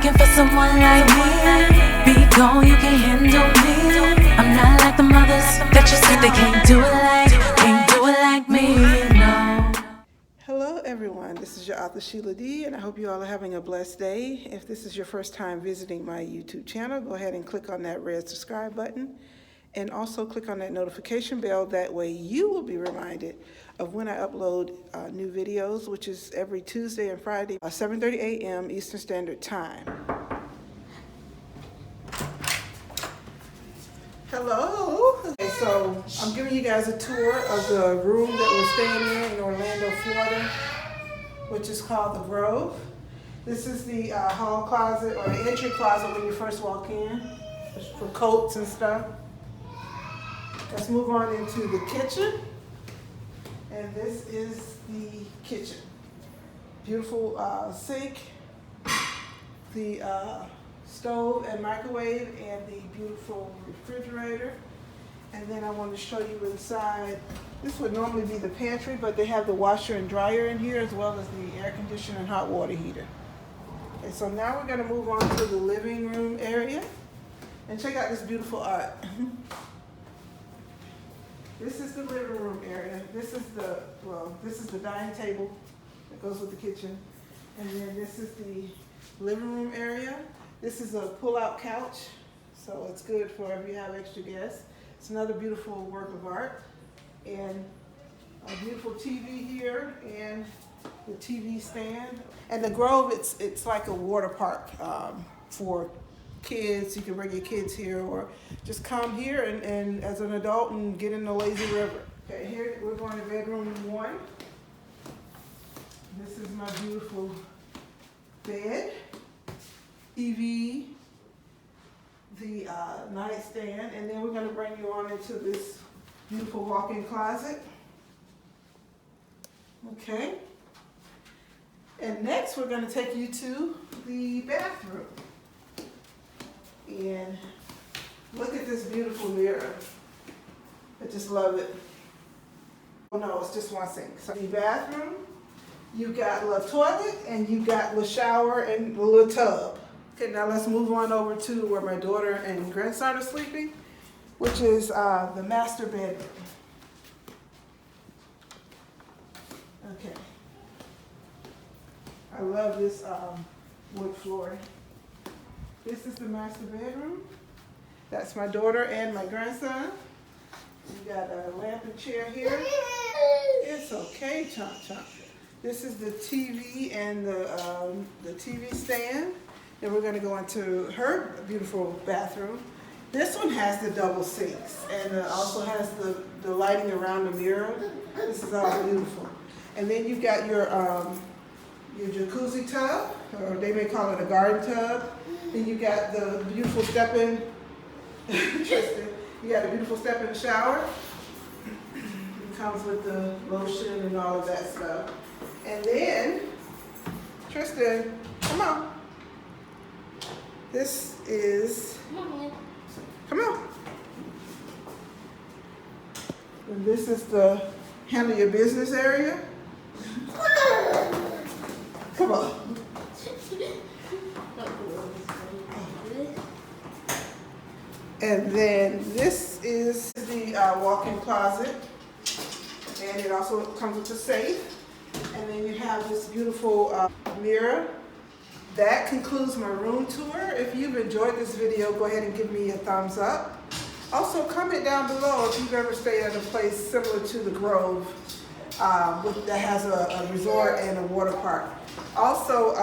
looking for someone like me. Be gone, you can handle me. I'm not like the mothers that you said they can't do it like me, no. Hello everyone, this is your author Sheila D, and I hope you all are having a blessed day. If this is your first time visiting my YouTube channel, go ahead and click on that red subscribe button and also click on that notification bell. That way you will be reminded of when I upload new videos, which is every Tuesday and Friday, 7:30 a.m. Eastern Standard Time. Hello. Okay, so I'm giving you guys a tour of the room that we're staying in Orlando, Florida, which is called The Grove. This is the hall closet, or the entry closet when you first walk in, for coats and stuff. Let's move on into the kitchen. And this is the kitchen. Beautiful sink, the stove and microwave, and the beautiful refrigerator. And then I want to show you inside. This would normally be the pantry, but they have the washer and dryer in here, as well as the air conditioner and hot water heater. Okay, so now we're going to move on to the living room area. And check out this beautiful art. This is the living room area. This is the dining table that goes with the kitchen. And then this is the living room area. This is a pull-out couch, so it's good for if you have extra guests. It's another beautiful work of art. And a beautiful TV here, and the TV stand. And the Grove, it's like a water park for kids. You can bring your kids here, or just come here and as an adult and get in the lazy river. Okay, here we're going to bedroom 1. This is my beautiful bed, TV, the nightstand, and then we're going to bring you on into this beautiful walk-in closet. Okay. And next we're going to take you to the bathroom. And look at this beautiful mirror. I just love it. Oh no, it's just one sink. So the bathroom, you got a little toilet, and you got a little shower and a little tub. Okay, now let's move on over to where my daughter and grandson are sleeping, which is the master bedroom. Okay. I love this wood flooring. This is the master bedroom. That's my daughter and my grandson. We got a lamp and chair here. It's okay, Chomp Chomp. This is the TV and the TV stand. Then we're going to go into her beautiful bathroom. This one has the double sinks, and also has the lighting around the mirror. This is all beautiful. And then you've got your jacuzzi tub, or they may call it a garden tub. Then you got the beautiful step-in, Tristan, you got a beautiful step-in shower. It comes with the lotion and all of that stuff. And then, Tristan, come on. This is, come on. And this is the handle your business area. Come on. And then this is the walk-in closet, and it also comes with a safe. And then you have this beautiful mirror. That concludes my room tour. If you've enjoyed this video, go ahead and give me a thumbs up. Also, comment down below if you've ever stayed at a place similar to the Grove that has a resort and a water park. Also,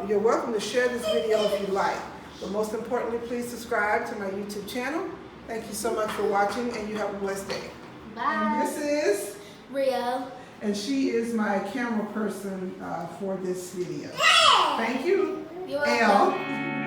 you're welcome to share this video if you like. But most importantly, please subscribe to my YouTube channel. Thank you so much for watching, and you have a blessed day. Bye. And this is Rio. And she is my camera person for this video. Thank you. You're welcome. Elle.